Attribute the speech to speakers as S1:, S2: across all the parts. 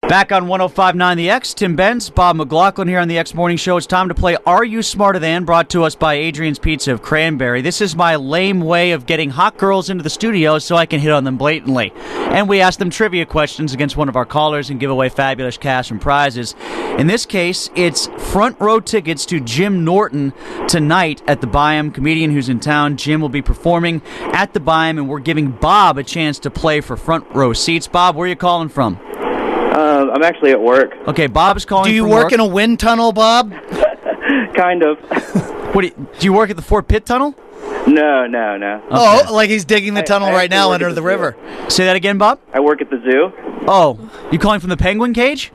S1: Back on 105.9 The X, Tim Benz, Bob McLaughlin here on The X Morning Show. It's time to play Are You Smarter Than, brought to us by Adrian's Pizza of Cranberry. This is my lame way of getting hot girls into the studio so I can hit on them blatantly. And we ask them trivia questions against one of our callers and give away fabulous cash and prizes. In this case, it's front row tickets to Jim Norton tonight at the Byam. Comedian who's in town, Jim, will be performing at the Byam, and we're giving Bob a chance to play for front row seats. Bob, where are you calling from?
S2: I'm actually at work.
S1: Okay, Bob's calling from
S3: Do you
S1: work.
S3: work in a wind tunnel, Bob?
S2: Kind of.
S1: Do you work at the Fort Pitt Tunnel?
S2: No.
S1: Okay.
S3: Oh, like he's digging the tunnel
S2: I
S3: right now
S2: actually
S3: under
S2: work
S3: the
S2: at the
S3: river.
S1: Say that again, Bob?
S2: I work at the zoo.
S1: Oh, you calling from the penguin cage?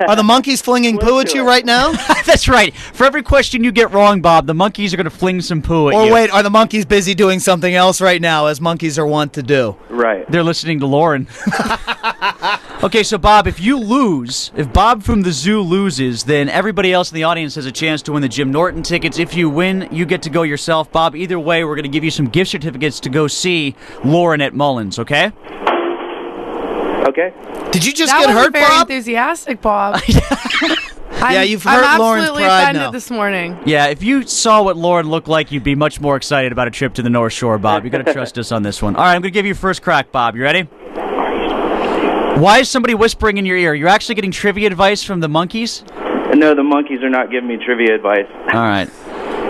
S3: Are the monkeys flinging poo at you right now?
S1: That's right. For every question you get wrong, Bob, the monkeys are going to fling some poo at you.
S3: Or wait, are the monkeys busy doing something else right now, as monkeys are wont to do?
S2: Right.
S1: They're listening to Lauren. Okay, so Bob, if Bob from the zoo loses, then everybody else in the audience has a chance to win the Jim Norton tickets. If you win, you get to go yourself. Bob, either way, we're going to give you some gift certificates to go see Lauren at Mullins, okay?
S2: Okay.
S3: Did you just
S4: That
S3: get
S4: wasn't
S3: hurt,
S4: very
S3: Bob?
S4: enthusiastic, Bob.
S3: Yeah, you've hurt
S4: I'm
S3: Lauren's
S4: absolutely
S3: pride
S4: offended
S3: now.
S4: this morning.
S1: Yeah, if you saw what Lauren looked like, you'd be much more excited about a trip to the North Shore, Bob. You got to trust us on this one. All right, I'm going to give you first crack, Bob. You ready? Why is somebody whispering in your ear? You're actually getting trivia advice from the monkeys?
S2: No, the monkeys are not giving me trivia advice.
S1: All right.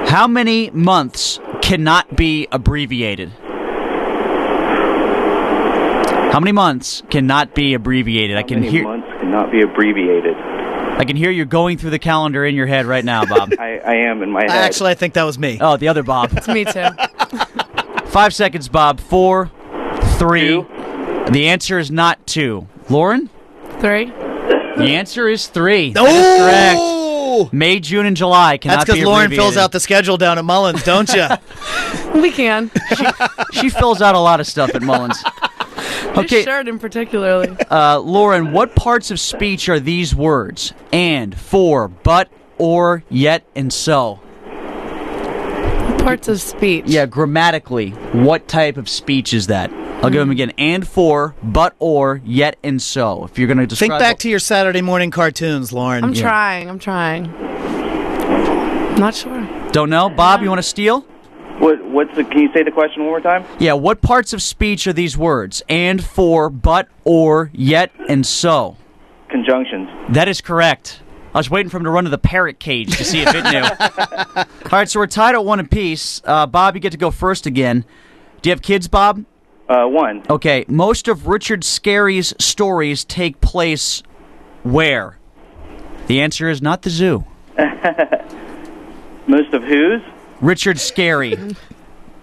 S1: How many months cannot be abbreviated? How many months cannot be abbreviated?
S2: How many months cannot be abbreviated?
S1: I can hear you going through the calendar in your head right now, Bob.
S2: I am in my head.
S3: Actually, I think that was me.
S1: Oh, the other Bob.
S4: It's me too.
S1: 5 seconds, Bob. 4, 3.
S2: 2.
S1: The answer is not 2. Lauren?
S4: 3.
S1: The answer is 3. That is correct.
S3: Oh!
S1: May, June, and July cannot
S3: That's
S1: be
S3: because Lauren
S1: abbreviated.
S3: fills out the schedule down at Mullins, don't you?
S4: We can.
S1: She fills out a lot of stuff at Mullins.
S4: This shirt in particularly.
S1: Lauren, what parts of speech are these words? And, for, but, or, yet, and so.
S4: Parts of speech.
S1: Yeah, grammatically, what type of speech is that? I'll give them again. And, for, but, or, yet, and so. If you're going to describe...
S3: Think back to your Saturday morning cartoons, Lauren.
S4: I'm trying. Not sure.
S1: Don't know? Bob, you want to steal?
S2: Can you say the question one more time?
S1: Yeah, what parts of speech are these words? And, for, but, or, yet, and so.
S2: Conjunctions.
S1: That is correct. I was waiting for him to run to the parrot cage to see if it knew. All right, so we're tied at 1 apiece. Bob, you get to go first again. Do you have kids, Bob?
S2: 1.
S1: Okay, most of Richard Scarry's stories take place where? The answer is not the zoo.
S2: Most of whose?
S1: Richard Scarry.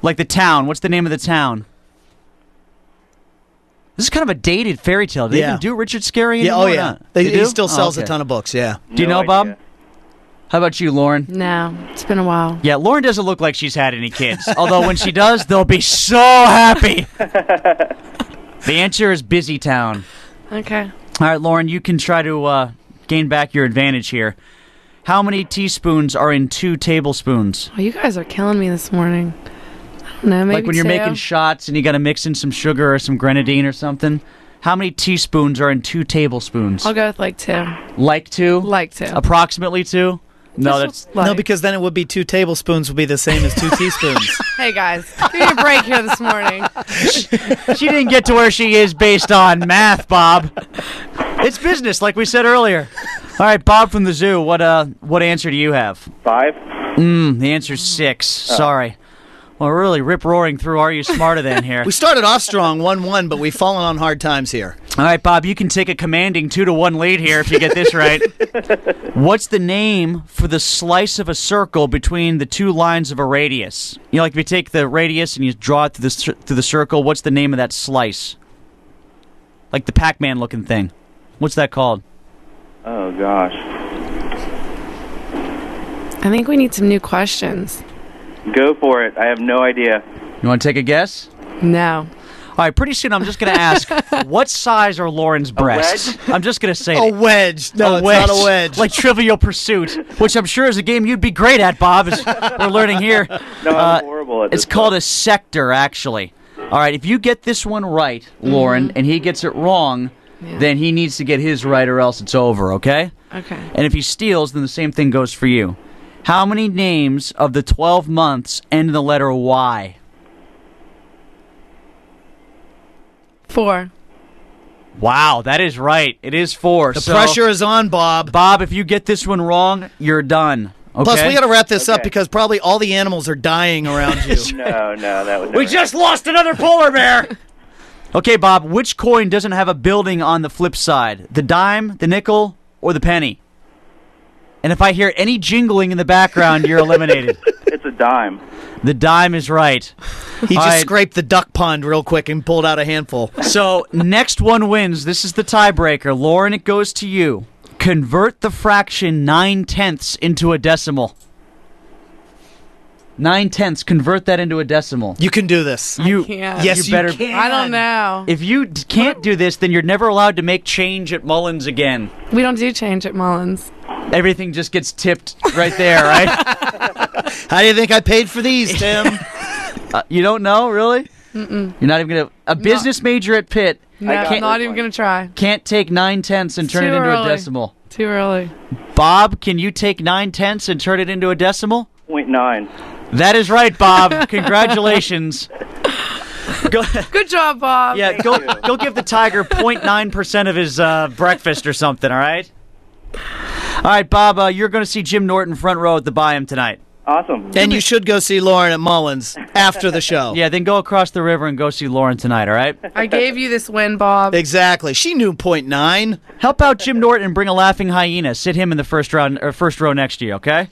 S1: Like the town. What's the name of the town? This is kind of a dated fairy tale. Do they even do Richard Scarry anymore?
S3: Yeah, oh
S1: or
S3: yeah.
S1: not? They
S3: He
S1: do?
S3: still sells
S1: Oh, okay.
S3: a ton of books, yeah.
S1: Do you know, Bob? How about you, Lauren?
S4: No, it's been a while.
S1: Yeah, Lauren doesn't look like she's had any kids. Although when she does, they'll be so happy. The answer is Busy Town.
S4: Okay.
S1: All right, Lauren, you can try to gain back your advantage here. How many teaspoons are in 2 tablespoons?
S4: Oh, you guys are killing me this morning. I don't know, maybe
S1: Like when you're
S4: 2.
S1: making shots and you got to mix in some sugar or some grenadine or something. How many teaspoons are in 2 tablespoons?
S4: I'll go with like 2.
S1: Like 2?
S4: Like 2.
S1: Approximately 2? No, that's...
S4: Like.
S3: No, because then it would be 2 tablespoons would be the same as 2 teaspoons.
S4: Hey guys, give me a break here this morning.
S1: She didn't get to where she is based on math, Bob. It's business, like we said earlier. All right, Bob from the zoo, what answer do you have?
S2: 5.
S1: The answer's 6. Sorry. Well, we're really rip-roaring through Are You Smarter Than here.
S3: We started off strong, 1-1, but we've fallen on hard times here.
S1: All right, Bob, you can take a commanding 2-1 lead here if you get this right. What's the name for the slice of a circle between the 2 lines of a radius? You know, like if you take the radius and you draw it through the circle, what's the name of that slice? Like the Pac-Man looking thing. What's that called?
S2: Oh, gosh.
S4: I think we need some new questions.
S2: Go for it. I have no idea.
S1: You want to take a guess?
S4: No.
S1: All right, pretty soon I'm just going to ask, what size are Lauren's breasts? I'm just going to say
S3: A wedge. No, it's not a wedge.
S1: Like Trivial Pursuit, which I'm sure is a game you'd be great at, Bob, as we're learning here.
S2: No, I'm horrible at this
S1: It's called
S2: stuff.
S1: a sector, actually. All right, if you get this one right, Lauren, and he gets it wrong,
S4: Yeah.
S1: then he needs to get his right or else it's over, okay?
S4: Okay.
S1: And if he steals, then the same thing goes for you. How many names of the 12 months end in the letter Y?
S4: 4.
S1: Wow, that is right. It is 4.
S3: The pressure is on, Bob.
S1: Bob, if you get this one wrong, you're done. Okay?
S3: Plus, we got to wrap this up
S2: Okay.
S3: because probably all the animals are dying around you.
S2: No, that would never
S1: We just lost another polar bear! Okay, Bob, which coin doesn't have a building on the flip side? The dime, the nickel, or the penny? And if I hear any jingling in the background, you're eliminated.
S2: It's a dime.
S1: The dime is right.
S3: He
S1: All
S3: just
S1: right.
S3: scraped the duck pond real quick and pulled out a handful.
S1: So, next one wins. This is the tiebreaker. Lauren, it goes to you. Convert the fraction 9/10 into a decimal. 9/10, convert that into a decimal.
S3: You can do this.
S1: You,
S4: can't.
S3: Yes,
S1: you better.
S3: you can.
S4: I don't know.
S1: If you can't do this, then you're never allowed to make change at Mullins again.
S4: We don't do change at Mullins.
S1: Everything just gets tipped right there, right?
S3: How do you think I paid for these, Tim?
S1: You don't know, really? Mm-mm. You're not even gonna. A business major at Pitt
S4: No,
S2: got
S4: I'm not
S2: this
S4: even
S2: one.
S4: going to try.
S1: can't take 9/10 and turn it
S4: Too
S1: into
S4: early.
S1: a decimal.
S4: Too early.
S1: Bob, can you take 9/10 and turn it into a decimal?
S2: 0.9.
S1: That is right, Bob. Congratulations. Go,
S4: Good job, Bob.
S1: yeah, go give the tiger 0.9% of his breakfast or something, all right? All right, Bob, you're going to see Jim Norton front row at the Byam tonight.
S2: Awesome.
S3: And you should go see Lauren at Mullins after the show.
S1: Yeah, then go across the river and go see Lauren tonight, all right?
S4: I gave you this win, Bob.
S3: Exactly. She knew 0.9.
S1: Help out Jim Norton and bring a laughing hyena. Sit him in the first row next to you, okay?